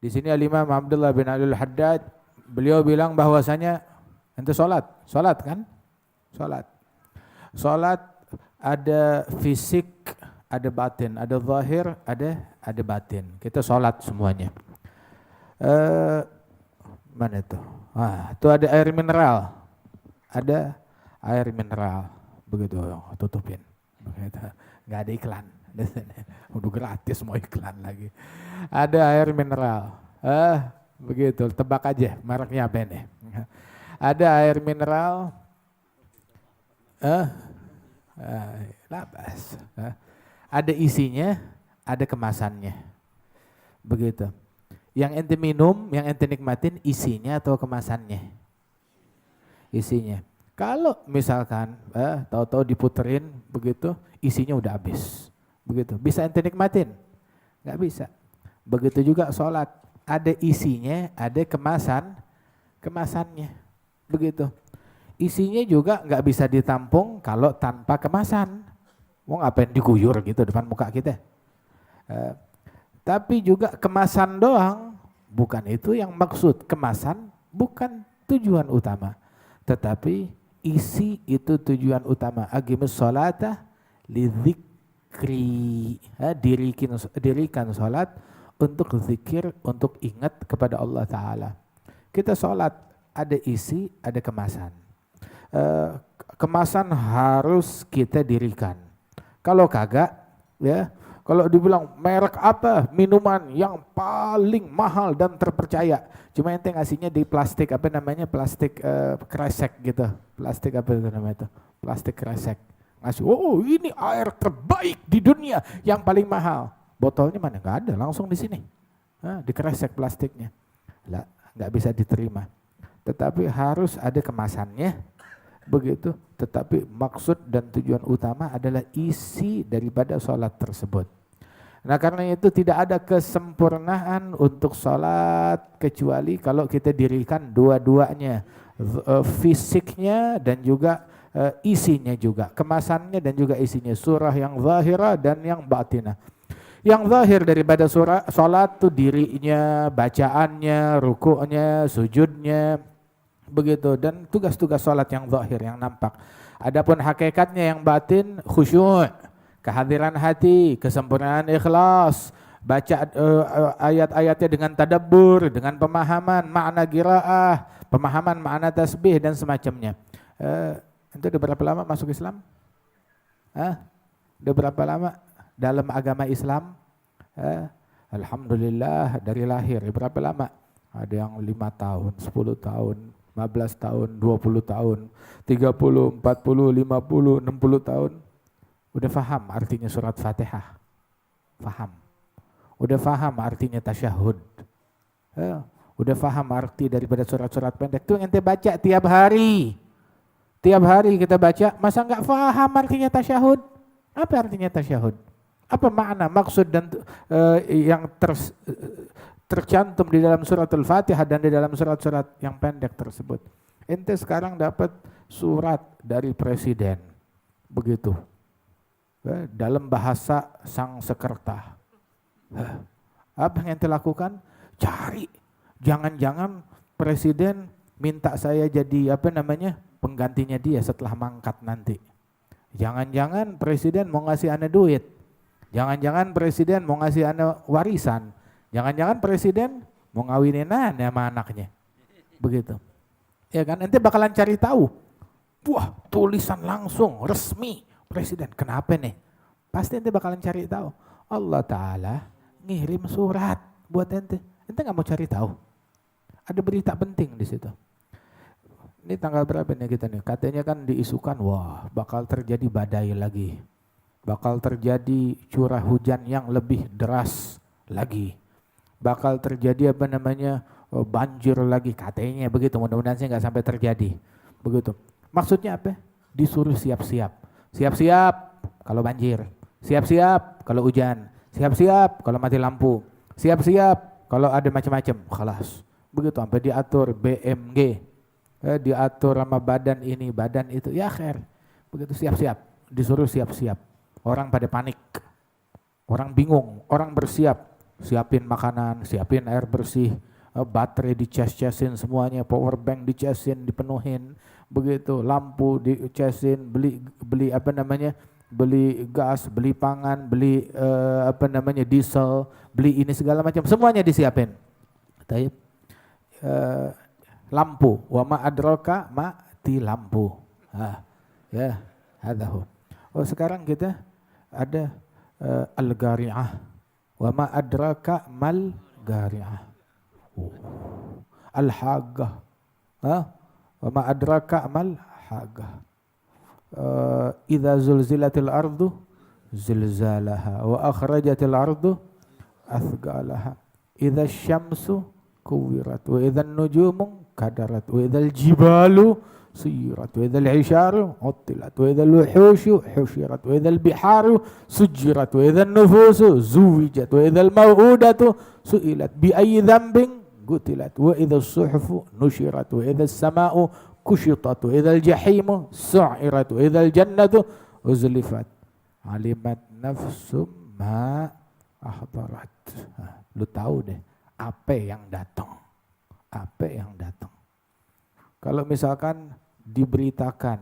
Di sini Al-Imam Abdullah bin Abdul Haddad, beliau bilang bahwasanya ente salat kan? Salat. Salat ada fisik, ada batin, ada zahir, ada batin. Kita salat semuanya. Mana itu? Itu ada air mineral. Ada air mineral. Begitu, tutupin. Begitu. Nggak ada iklan. Udah gratis mau iklan lagi. Ada air mineral. Begitu, tebak aja mereknya apa ini. Ada air mineral. Labas. Ada isinya, ada kemasannya. Begitu. Yang ente minum, yang ente nikmatin isinya atau kemasannya? Isinya. Kalau misalkan tahu-tahu diputerin begitu, isinya udah habis. Begitu. Bisa ente nikmatin? Nggak bisa. Begitu juga sholat. Ada isinya, ada kemasannya. Begitu. Isinya juga nggak bisa ditampung kalau tanpa kemasan. Mau ngapain diguyur gitu depan muka kita? Tapi juga kemasan doang, bukan itu yang maksud. Kemasan bukan tujuan utama, tetapi isi itu tujuan utama. Aqimus sholata lidzikri. Dirikan sholat untuk zikir, untuk ingat kepada Allah Ta'ala. Kita sholat ada isi, ada kemasan. Kemasan harus kita dirikan. Kalau kagak, ya, kalau dibilang merek apa minuman yang paling mahal dan terpercaya, cuma ente ngasihnya di plastik apa namanya, plastik kresek gitu, plastik apa itu namanya itu, plastik kresek. Ngasih, oh ini air terbaik di dunia yang paling mahal. Botolnya mana? Nggak ada, langsung di sini, di kresek plastiknya. Lah, nggak bisa diterima. Tetapi harus ada kemasannya. Begitu, tetapi maksud dan tujuan utama adalah isi daripada sholat tersebut. Nah karena itu tidak ada kesempurnaan untuk sholat kecuali kalau kita dirikan dua-duanya, fisiknya dan juga isinya juga, kemasannya dan juga isinya, surah yang zahirah dan yang batinah. Yang zahir daripada sholat itu dirinya, bacaannya, rukuknya, sujudnya, begitu, dan tugas-tugas sholat yang zahir, yang nampak. Adapun hakikatnya yang batin, khusyuk, kehadiran hati, kesempurnaan ikhlas, baca ayat-ayatnya dengan tadabbur, dengan pemahaman makna qiraah, pemahaman makna tasbih dan semacamnya. Itu udah berapa lama masuk Islam? Udah berapa lama dalam agama Islam? Alhamdulillah dari lahir. Berapa lama? Ada yang 5 tahun, 10 tahun, 15 tahun, 20 tahun, 30, 40, 50, 60 tahun. Udah faham artinya surat Fatihah? Faham. Udah faham artinya tasyahud? Udah faham arti daripada surat-surat pendek itu yang ente baca tiap hari. Tiap hari kita baca, masa enggak faham artinya tasyahud? Apa artinya tasyahud? Apa makna, maksud dan yang tercantum di dalam surat Al-Fatihah dan di dalam surat-surat yang pendek tersebut? Ente sekarang dapat surat dari presiden, begitu, dalam bahasa sang sekerta. Apa yang ente lakukan? Cari, jangan-jangan presiden minta saya jadi apa namanya, penggantinya dia setelah mangkat nanti. Jangan-jangan presiden mau ngasih ane duit, jangan-jangan presiden mau ngasih ane warisan, jangan-jangan presiden mau ngawinin ane sama anaknya, begitu. Ya kan, ente bakalan cari tahu. Wah, tulisan langsung resmi presiden. Kenapa nih? Pasti ente bakalan cari tahu. Allah Ta'ala ngirim surat buat ente. Ente nggak mau cari tahu? Ada berita penting di situ. Ini tanggal berapa nih kita nih? Katanya kan diisukan, wah bakal terjadi badai lagi. Bakal terjadi curah hujan yang lebih deras lagi. Bakal terjadi apa namanya, banjir lagi katanya begitu. Mudah-mudahan sih nggak sampai terjadi. Begitu. Maksudnya apa? Disuruh siap-siap. Siap-siap kalau banjir. Siap-siap kalau hujan. Siap-siap kalau mati lampu. Siap-siap kalau ada macam-macam. Khalas. Begitu sampai diatur BMG. Diatur sama badan ini, badan itu. Ya akhir. Begitu siap-siap. Disuruh siap-siap. Orang pada panik. Orang bingung. Orang bersiap. siapin makanan, siapin air bersih, baterai dicas-casin semuanya, power bank dicasin, dipenuhin, begitu, lampu dicasin, beli beli gas, beli pangan, beli diesel, beli ini segala macam, semuanya disiapin. Taib. Lampu, wa ma adraka mati lampu. Ya, hadahu. Oh, sekarang kita ada al-gari'ah. Wa ma adraka mal gari'ah. Al-haggah. Wa ma adraka mal haggah. Idza zulzilatil ardu zilzalaha wa akhrajatil ardu athqalaha. Idza syamsu kuwirat wa idza nujumu kadarat wa idza jibalu suyirat wa idza isharu uttilat wa idza wuhushu husyirat wa idza biharu sujirat wa idza nufusu zuwijat wa idza maw'udatu su'ilat bi ayyi dhanbin qutilat wa idza suhufu nushirat wa idza sama'u kushitat wa idza jahimu su'irat wa idza jannatu uzlifat alimat nafsum ma ahdarat. Lu tahu deh apa yang datang. Kalau misalkan diberitakan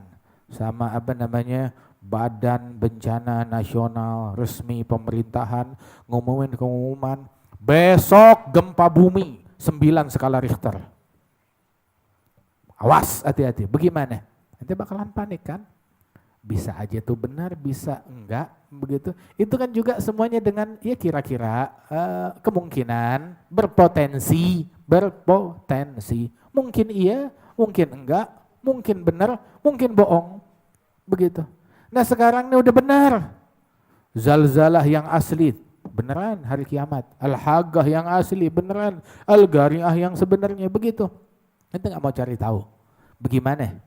sama Badan Bencana Nasional resmi pemerintahan ngumumin pengumuman besok gempa bumi 9 skala Richter. Awas, hati-hati. Bagaimana? Nanti bakalan panik kan? Bisa aja tuh benar, bisa enggak, begitu. Itu kan juga semuanya dengan ya kira-kira kemungkinan berpotensi. Mungkin iya, mungkin enggak, mungkin benar, mungkin bohong. Begitu. Nah sekarang ini udah benar. Zalzalah yang asli, beneran hari kiamat. Al-haggah yang asli, beneran. Al-gari'ah yang sebenarnya, begitu. Nanti nggak mau cari tahu. Bagaimana?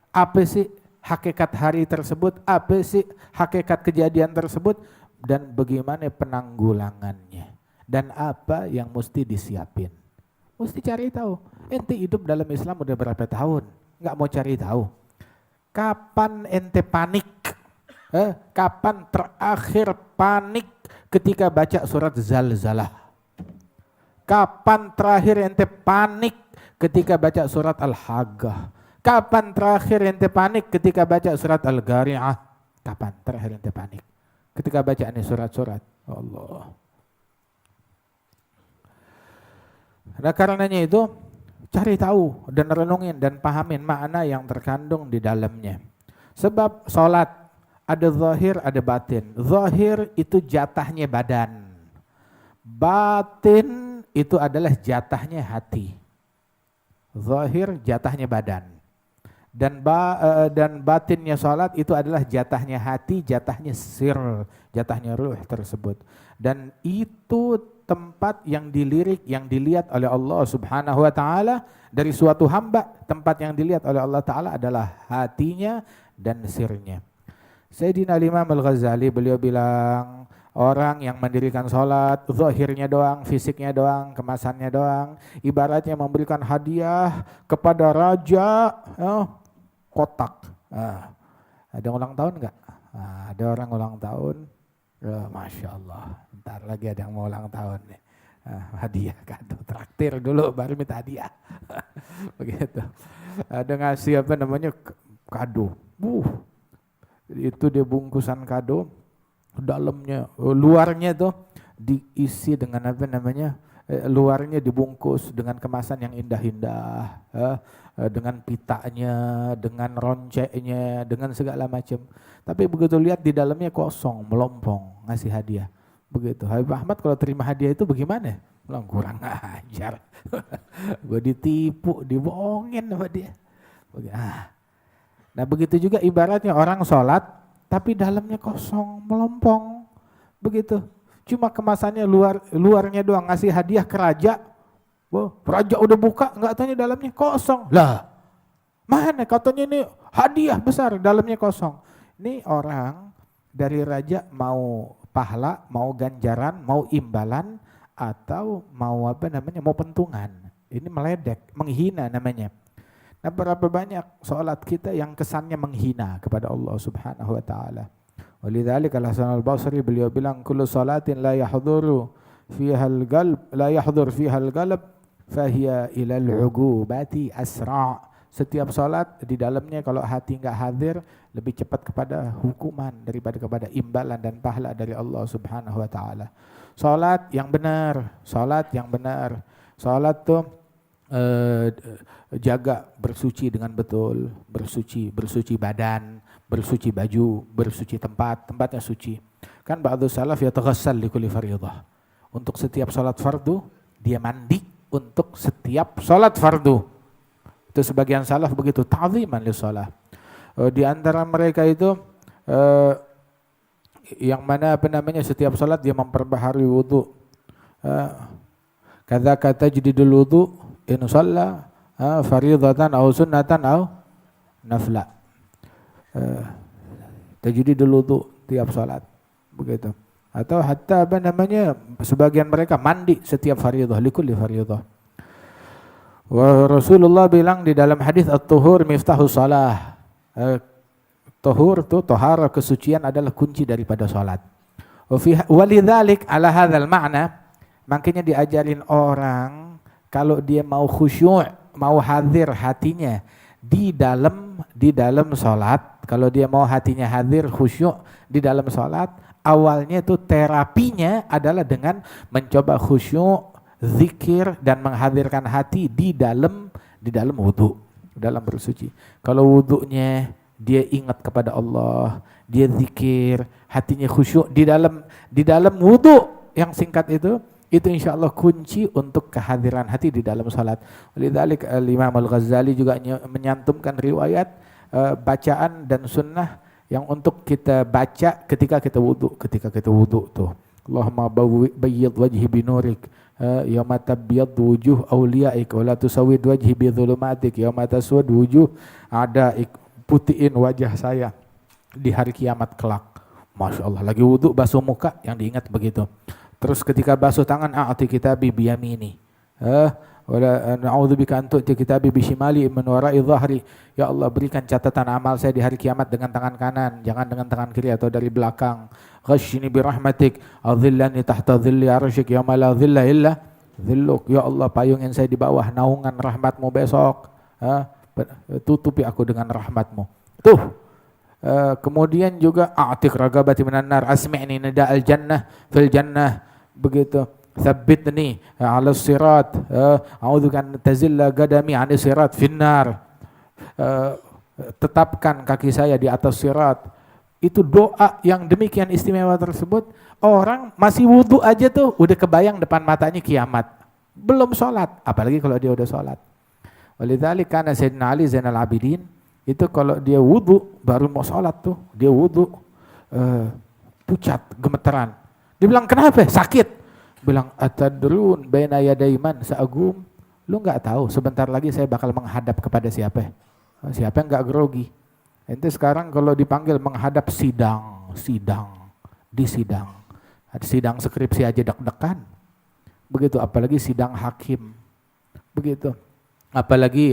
Apa sih hakikat hari tersebut? Apa sih hakikat kejadian tersebut? Dan bagaimana penanggulangannya? Dan apa yang mesti disiapin? Mesti cari tahu. Ente hidup dalam Islam udah berapa tahun? Nggak mau cari tahu. Kapan ente panik? Kapan terakhir panik ketika baca surat Zalzalah? Kapan terakhir ente panik ketika baca surat Al-Haggah? Kapan terakhir ente panik ketika baca surat Al-Gari'ah? Kapan terakhir ente panik? Ketika baca ini surat-surat. Allah. Nah karenanya itu cari tahu dan renungin dan pahamin makna yang terkandung di dalamnya. Sebab sholat ada zahir, ada batin. Zahir itu jatahnya badan. Batin itu adalah jatahnya hati. Zahir jatahnya badan. Dan batinnya sholat itu adalah jatahnya hati, jatahnya sir, jatahnya ruh tersebut. Dan itu tempat yang dilirik, yang dilihat oleh Allah Subhanahu wa ta'ala dari suatu hamba. Tempat yang dilihat oleh Allah ta'ala adalah hatinya dan sirnya. Sayyidina Imam Al-Ghazali beliau bilang, orang yang mendirikan sholat, zahirnya doang, fisiknya doang, kemasannya doang, ibaratnya memberikan hadiah kepada raja kotak. Ada ulang tahun enggak? Ada orang ulang tahun, Masya Allah, ntar lagi ada yang mau ulang tahun nih. Hadiah, kado, traktir dulu baru minta hadiah. Begitu. Ada ngasih kado. Itu dia bungkusan kado, dalamnya, luarnya tuh diisi dengan luarnya dibungkus dengan kemasan yang indah-indah, dengan pitanya, dengan ronceknya, dengan segala macam. Tapi begitu lihat di dalamnya kosong, melompong, ngasih hadiah. Begitu. Habib Ahmad kalau terima hadiah itu bagaimana? Bilang kurang ajar. Gue ditipu, dibohongin sama dia. Nah begitu juga ibaratnya orang sholat, tapi dalamnya kosong, melompong. Begitu. Cuma kemasannya luarnya doang, ngasih hadiah ke raja. Raja udah buka, nggak tanya dalamnya kosong. Lah, mana katanya ini hadiah besar, dalamnya kosong. Ini orang dari raja mau pahala, mau ganjaran, mau imbalan, atau mau mau pentungan. Ini meledek, menghina namanya. Nah berapa banyak sholat kita yang kesannya menghina kepada Allah Subhanahu wa ta'ala. Walidzalika Al-Hasan Al-Basri beliau bilang kullu sholatin la yahduru fiha al-qalb la yahdur fiha al-qalb fahiya ila al-'ugubati asra'. Setiap salat di dalamnya kalau hati enggak hadir lebih cepat kepada hukuman daripada kepada imbalan dan pahala dari Allah Subhanahu wa taala. Salat yang benar, salat yang benar. Salat tuh jaga bersuci dengan betul, bersuci badan, bersuci baju, bersuci tempatnya suci. Kan ba'du salaf yataghassal li kulli fardhah. Untuk setiap salat fardu dia mandi untuk setiap salat fardu. Itu sebagian salaf begitu, ta'ziman li shalah. Di antara mereka itu yang mana setiap salat dia memperbaharui wudu. Kadzaka tajdidul wudu in shalla fardhatan aw sunnatan aw nafla. Tajdidul wudu tiap salat begitu. Atau hatta sebagian mereka mandi setiap fardhah, likulli fardhah. Rasulullah bilang di dalam hadis at-tuhur miftahus shalah. Tuhur itu tahara, kesucian adalah kunci daripada salat. Walidzalik ala hadzal ma'na, makanya diajarin orang kalau dia mau khusyuk, mau hadir hatinya di dalam salat, kalau dia mau hatinya hadir khusyuk di dalam salat, awalnya itu terapinya adalah dengan mencoba khusyuk, zikir dan menghadirkan hati di dalam wudu, dalam bersuci. Kalau wudunya dia ingat kepada Allah, dia zikir, hatinya khusyuk di dalam wudu yang singkat itu insya Allah kunci untuk kehadiran hati di dalam salat. Lidzalik Imam Al-Ghazali juga menyantumkan riwayat bacaan dan sunnah yang untuk kita baca ketika kita wudu tuh. Allahumma bayyid wajhi binurik yauma tabyaddu wujuh awliyaik wa la tusawwid wajhi bi dhulumatik yauma taswad wujuh a'daik. Putihin wajah saya di hari kiamat kelak. Masya Allah, lagi wudu basuh muka yang diingat begitu. Terus ketika basuh tangan, a'ti kitabi biyamini. Wala na'udzubika an tu'ti kitabi bishimali min wara'i dhahri. Ya Allah, berikan catatan amal saya di hari kiamat dengan tangan kanan, jangan dengan tangan kiri atau dari belakang. Ghashini birahmatik adhillani tahta dhilli arsyik yauma la dhilla illa dhilluk. Ya Allah, payungin saya di bawah naungan rahmatmu besok. Tutupi aku dengan rahmatmu. Tuh. Kemudian juga a'tiq ragabati minan nar, asmi'ni nida'al jannah fil jannah, begitu. Tsabbitni 'ala sirat, a'udzuka an tazilla qadami 'ani sirat finnar. Tetapkan kaki saya di atas sirat. Itu doa yang demikian istimewa tersebut, orang masih wudu aja tuh udah kebayang depan matanya kiamat. Belum sholat, apalagi kalau dia udah sholat. Walidzalik kana Sayyidina Ali Zainal Abidin itu kalau dia wudu baru mau sholat tuh, dia wudu pucat, gemeteran. Dia bilang kenapa? Sakit. Bilang atadrun baina yaday man sa'agum. Lu enggak tahu sebentar lagi saya bakal menghadap kepada siapa? Siapa yang enggak grogi? Ente sekarang kalau dipanggil menghadap sidang. Sidang skripsi aja deg-degan. Begitu apalagi sidang hakim. Begitu. Apalagi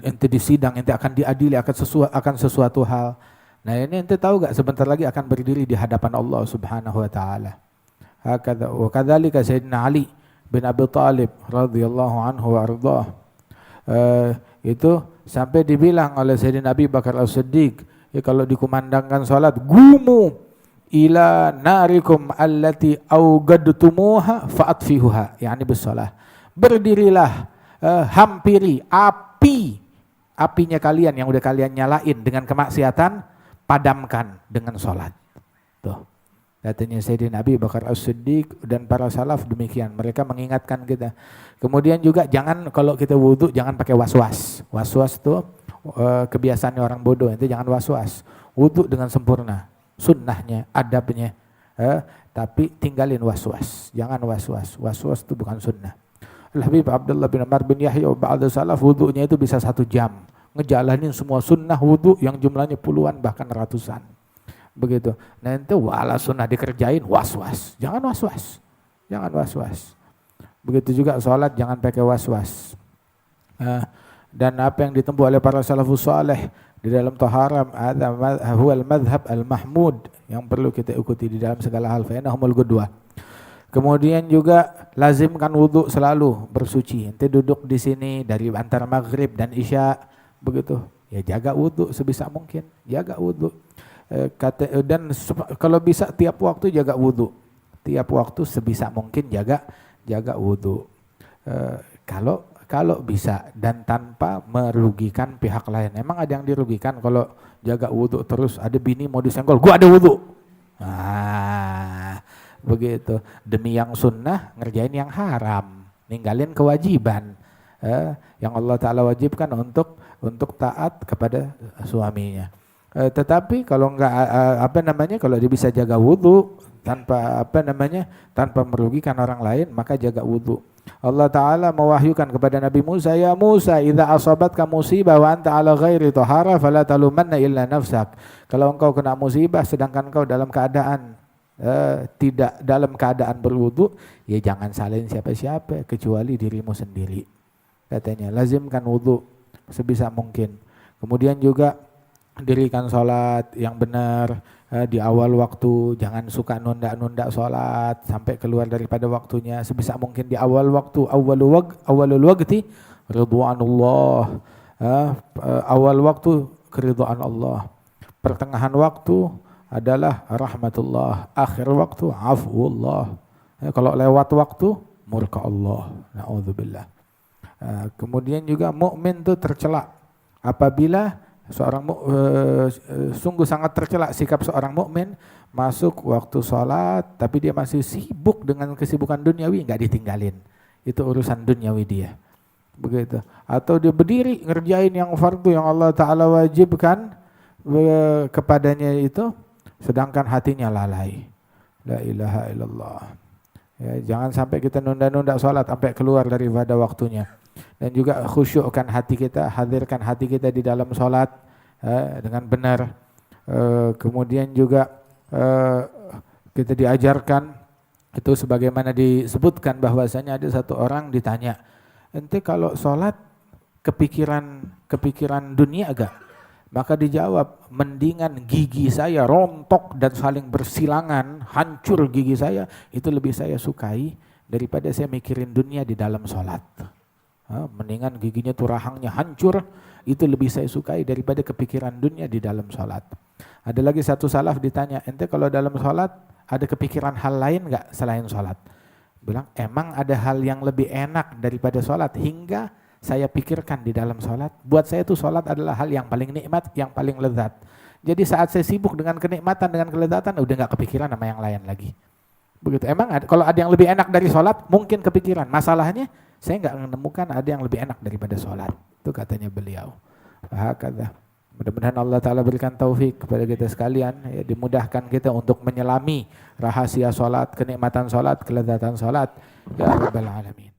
ente di sidang, ente akan diadili akan sesuatu hal. Nah ini ente tahu gak sebentar lagi akan berdiri di hadapan Allah Subhanahu wa taala. Wa kadzalika Sayyidina Ali bin Abi Thalib radhiyallahu anhu wa ardhah. Itu sampai dibilang oleh Sayyidina Abi Bakar As-Siddiq, ya kalau dikumandangkan salat, gumu ila narikum allati awgadtumuha fa'atfihuha, yani bisalah. Berdirilah, hampiri apinya kalian yang udah kalian nyalain dengan kemaksiatan, padamkan dengan sholat. Tuh. Katanya Sayyidina Abi Bakar As-Siddiq dan para salaf demikian. Mereka mengingatkan kita. Kemudian juga jangan kalau kita wudu jangan pakai waswas. Waswas tuh kebiasaannya orang bodoh. Itu jangan waswas. Wudu dengan sempurna. Sunnahnya, adabnya. Tapi tinggalin waswas. Jangan waswas. Waswas itu bukan sunnah. Al-Habib Abdullah bin Amr bin Yahya ba'da salaf wudunya itu bisa 1 jam. Ngejalanin semua sunnah wudu yang jumlahnya puluhan bahkan ratusan. Begitu. Nah itu wala sunnah dikerjain waswas. Jangan waswas. Jangan waswas. Begitu juga sholat jangan pakai waswas. Dan apa yang ditempuh oleh para salafus saleh di dalam taharah huwal madhab al-mahmud yang perlu kita ikuti di dalam segala hal. Fa innahumul qudwah. Kemudian juga lazimkan wudhu selalu bersuci. Ente duduk di sini dari antara maghrib dan isya begitu. Ya jaga wudhu sebisa mungkin, jaga wudhu. Dan kalau bisa tiap waktu jaga wudhu. Tiap waktu sebisa mungkin jaga wudhu. Kalau bisa dan tanpa merugikan pihak lain. Emang ada yang dirugikan kalau jaga wudhu terus, ada bini mau disenggol, gua ada wudhu. Begitu. Demi yang sunnah ngerjain yang haram, ninggalin kewajiban yang Allah Ta'ala wajibkan untuk taat kepada suaminya. Tetapi kalau enggak kalau dia bisa jaga wudhu tanpa merugikan orang lain, maka jaga wudhu. Allah Ta'ala mewahyukan kepada Nabi Musa, ya Musa, idza asabatka musibah wa anta ala ghairi tahara fala talumanna illa nafsak. Kalau engkau kena musibah sedangkan engkau dalam keadaan tidak dalam keadaan berwudu, ya jangan salahin siapa-siapa kecuali dirimu sendiri. Katanya lazimkan wudu sebisa mungkin. Kemudian juga dirikan sholat yang benar di awal waktu, jangan suka nunda-nunda sholat sampai keluar daripada waktunya. Sebisa mungkin di awal waktu, awalul waqti ridwanullah, awal waktu keridhaan Allah, pertengahan waktu adalah rahmatullah, akhir waktu afwullah. Kalau lewat waktu murka Allah, na'udzubillah. Kemudian juga mukmin itu tercela apabila sungguh sangat tercela sikap seorang mukmin masuk waktu sholat tapi dia masih sibuk dengan kesibukan duniawi, nggak ditinggalin, itu urusan duniawi dia, begitu. Atau dia berdiri ngerjain yang fardu yang Allah Ta'ala wajibkan kepadanya itu, sedangkan hatinya lalai. La ilaha illallah. Ya, jangan sampai kita nunda-nunda sholat sampai keluar daripada waktunya. Dan juga khusyukkan hati kita, hadirkan hati kita di dalam sholat dengan benar. Kemudian juga kita diajarkan itu sebagaimana disebutkan bahwasanya ada satu orang ditanya, ente kalau sholat kepikiran dunia agak? Maka dijawab, mendingan gigi saya rontok dan saling bersilangan, hancur gigi saya, itu lebih saya sukai daripada saya mikirin dunia di dalam sholat. Mendingan giginya tuh rahangnya hancur, itu lebih saya sukai daripada kepikiran dunia di dalam sholat. Ada lagi satu salaf ditanya, ente kalau dalam sholat ada kepikiran hal lain gak selain sholat? Bilang, emang ada hal yang lebih enak daripada sholat hingga saya pikirkan di dalam sholat? Buat saya itu sholat adalah hal yang paling nikmat, yang paling lezat. Jadi saat saya sibuk dengan kenikmatan, dengan kelezatan, udah gak kepikiran sama yang lain lagi. Begitu. Emang kalau ada yang lebih enak dari sholat, mungkin kepikiran. Masalahnya, saya nggak menemukan ada yang lebih enak daripada sholat. Itu katanya beliau. Hakadha. Mudah-mudahan Allah Ta'ala berikan taufik kepada kita sekalian, ya, dimudahkan kita untuk menyelami rahasia sholat, kenikmatan sholat, kelezatan sholat. Ya Rabbal Alamin.